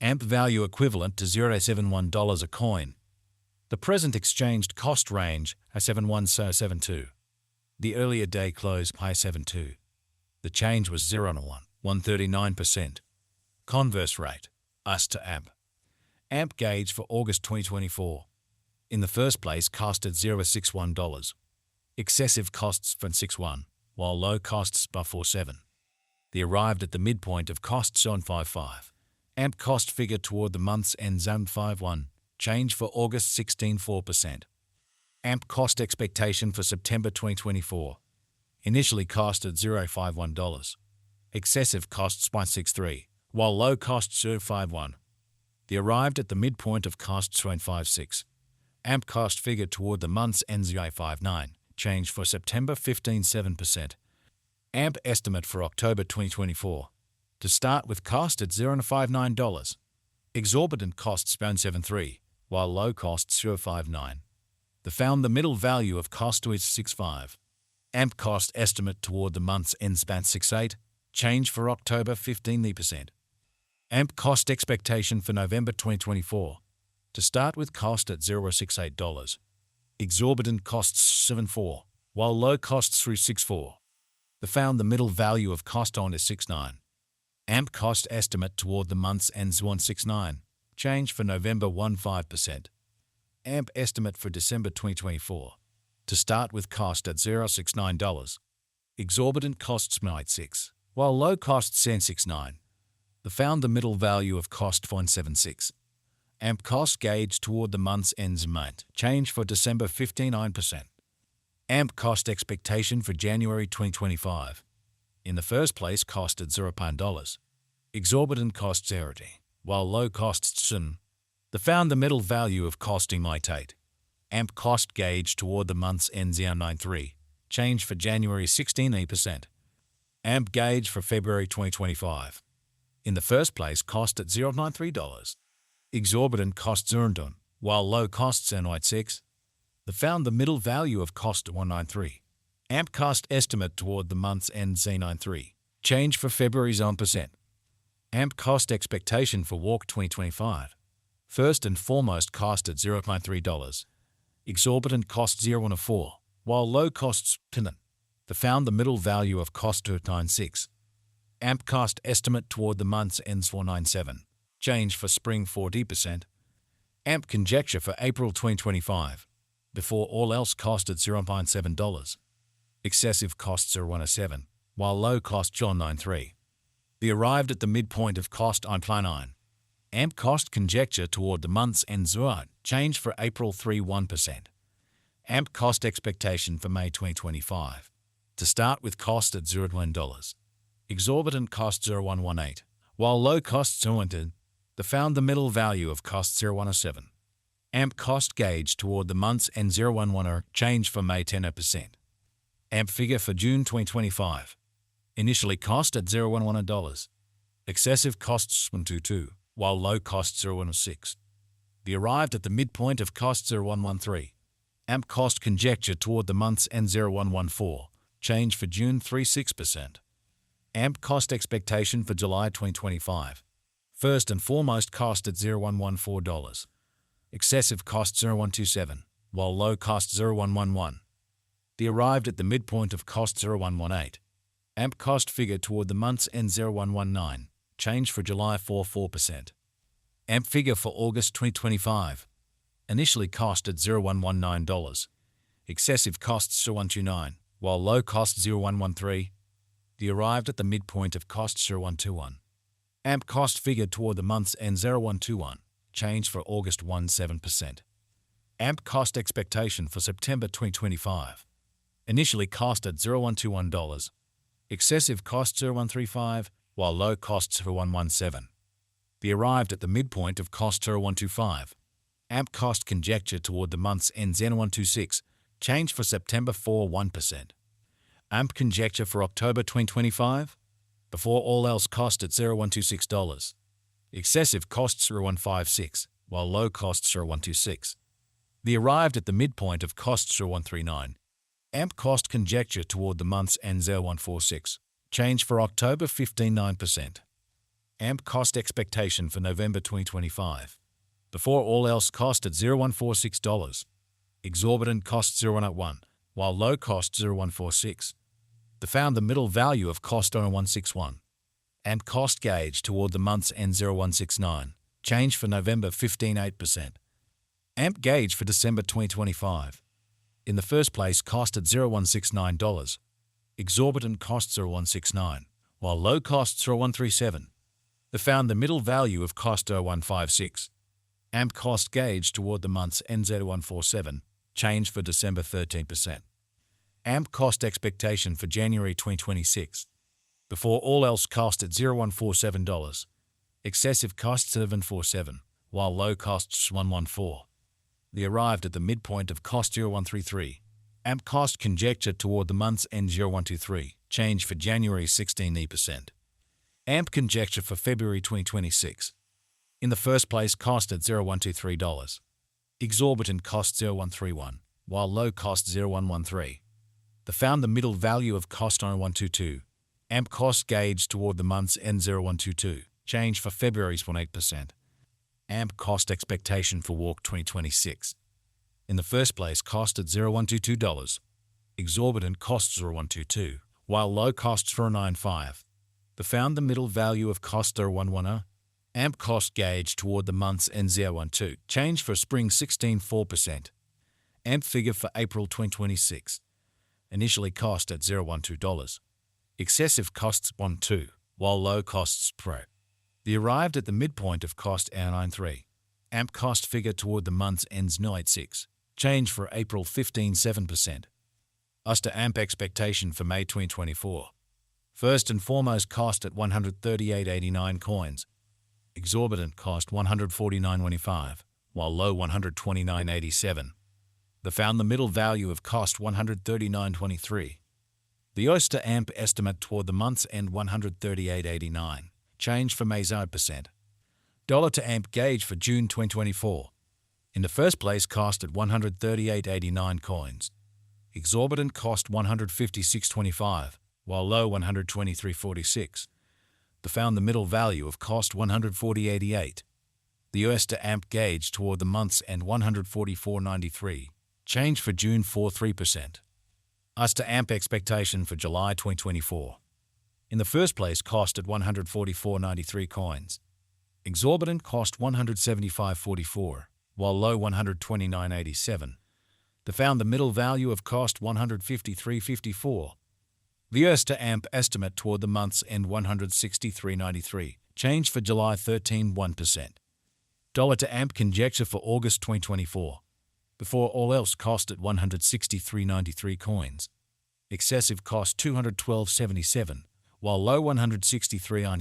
AMP value equivalent to $0.71 a coin. The present exchanged cost range is 71.72. The earlier day close high 72. The change was 0.139%. Converse rate, US to AMP. AMP gauge for August 2024. In the first place cost at $0.61. Excessive costs from 6.1, while low costs by 4.7. The arrived at the midpoint of costs on 5.5. AMP cost figure toward the month's end zone 5.1. Change for August 16.4%. AMP cost expectation for September 2024. Initially cost at $0.51. Excessive costs by 6.3, while low costs 0.51. The arrived at the midpoint of costs 0.56. AMP cost figure toward the month's end 0.59. Change for September 15.7%. AMP estimate for October 2024. To start with cost at $0.59. Exorbitant costs 0.73, while low costs 0.59. The found the middle value of cost is 6.5. AMP cost estimate toward the month's end span 6.8. Change for October 15%. AMP cost expectation for November 2024. To start with cost at $0.68. Exorbitant costs 7.4, while low costs 3.64. The found the middle value of cost on is 6.9. AMP cost estimate toward the month's ends 1.69. Change for November 1.5%. AMP estimate for December 2024. To start with cost at $0.69. Exorbitant costs 0.86, while low costs 0.69. The found the middle value of cost 0.76. AMP cost gauge toward the month's ends month. Change for December 59%. AMP cost expectation for January 2025. In the first place cost at $0. Exorbitant costs 0, while low costs sin. The found the middle value of costing might 8. AMP cost gauge toward the month's end 0.93. Change for January 16%. AMP gauge for February 2025. In the first place cost at $0.93. Exorbitant costs earned on, while low costs 0.96. The found the middle value of cost at 1.93. AMP cost estimate toward the month's end 0.93. Change for February 0%. AMP cost expectation for WARC 2025. First and foremost cost at $0.3. Exorbitant cost 0.4, while low costs 10. The found the middle value of cost 2.96. AMP cost estimate toward the month's ends 4.97. Change for spring 40%. AMP conjecture for April 2025. Before all else cost at $0.7. Excessive costs are 1.07, while low costs 0.93. The arrived at the midpoint of cost on plan 9. AMP cost conjecture toward the month's end 0. Change for April 3.1%. AMP cost expectation for May 2025. To start with cost at $0.1. Exorbitant cost 0.118, while low costs 0.10. The found the middle value of cost 0.107. AMP cost gauge toward the month's end 0.11 change for May 10%. AMP figure for June 2025. Initially cost at $0.11. Excessive costs 1.22, while low costs 0.16. The arrived at the midpoint of cost 0.113. AMP cost conjecture toward the month's end 0.114. Change for June 3.6%. AMP cost expectation for July 2025. First and foremost cost at $0.114. Excessive cost 0.127, while low cost 0.111. The arrived at the midpoint of cost 0.118. AMP cost figure toward the month's end 0.119. Change for July 4.4%. AMP figure for August 2025. Initially cost at $0.119. Excessive costs 0.129, while low cost 0.113. The arrived at the midpoint of cost 0.121. AMP cost figure toward the month's end 0.121. Change for August 1.7%. AMP cost expectation for September 2025. Initially cost at $0.121. Excessive cost 0.135, while low costs 0.117. The arrived at the midpoint of cost 0.125. AMP cost conjecture toward the month's end 0.126. Change for September 4.1%. AMP conjecture for October 2025. Before all else cost at $0.126. Excessive costs 0.156, while low costs 0.126. The arrived at the midpoint of costs 0.139. AMP cost conjecture toward the month's end 0.146. Change for October 15.9%. AMP cost expectation for November 2025. Before all else cost at $0146. Exorbitant cost 0181, while low cost 0146. They found the middle value of cost 0161. AMP cost gauge toward the month's end 0169. Change for November 15.8%. AMP gauge for December 2025. In the first place cost at $0169. Exorbitant cost 0169, while low cost 0137. They found the middle value of cost 0156. AMP cost gauge toward the month's end 0147. Change for December 13%. AMP cost expectation for January 2026. Before all else cost at $0147. Excessive cost 747, while low costs 114. They arrived at the midpoint of cost 0133. AMP cost conjecture toward the month's end 0123. Change for January 16%. AMP conjecture for February 2026. In the first place cost at $0123. Exorbitant cost 0131, while low cost 0113. They found the middle value of cost 0122. AMP cost gauge toward the month's end 0122. Change for February's 18%. AMP cost expectation for Walk 2026. In the first place cost at $0122. Exorbitant cost 0122, while low cost 095. They found the middle value of cost 0110. AMP cost gauge toward the month's end 012. Change for spring 16.4%. AMP figure for April 2026. Initially cost at $012. Excessive costs 12, while low costs pro. They arrived at the midpoint of cost 093. AMP cost figure toward the month's ends 086. Change for April 15.7%. Us to AMP expectation for May 2024. First and foremost cost at 138.89 coins. Exorbitant cost 149.25, while low 129.87. They found the middle value of cost 139.23. The US to AMP estimate toward the month's end 138.89. Change for May 0%. Dollar to AMP gauge for June 2024. In the first place cost at 138.89 coins. Exorbitant cost 156.25, while low 123.46. They found the middle value of cost 140.88. The US to AMP gauge toward the month's end 144.93. Change for June 3%. US to AMP expectation for July 2024. In the first place cost at 144.93 coins. Exorbitant cost 175.44, while low 129.87. They found the middle value of cost 153.54. The US to AMP estimate toward the month's end 163.93. Change for July 1%. Dollar to AMP conjecture for August 2024. Before all else cost at 163.93 coins. Excessive cost 212.77, while low 163.90.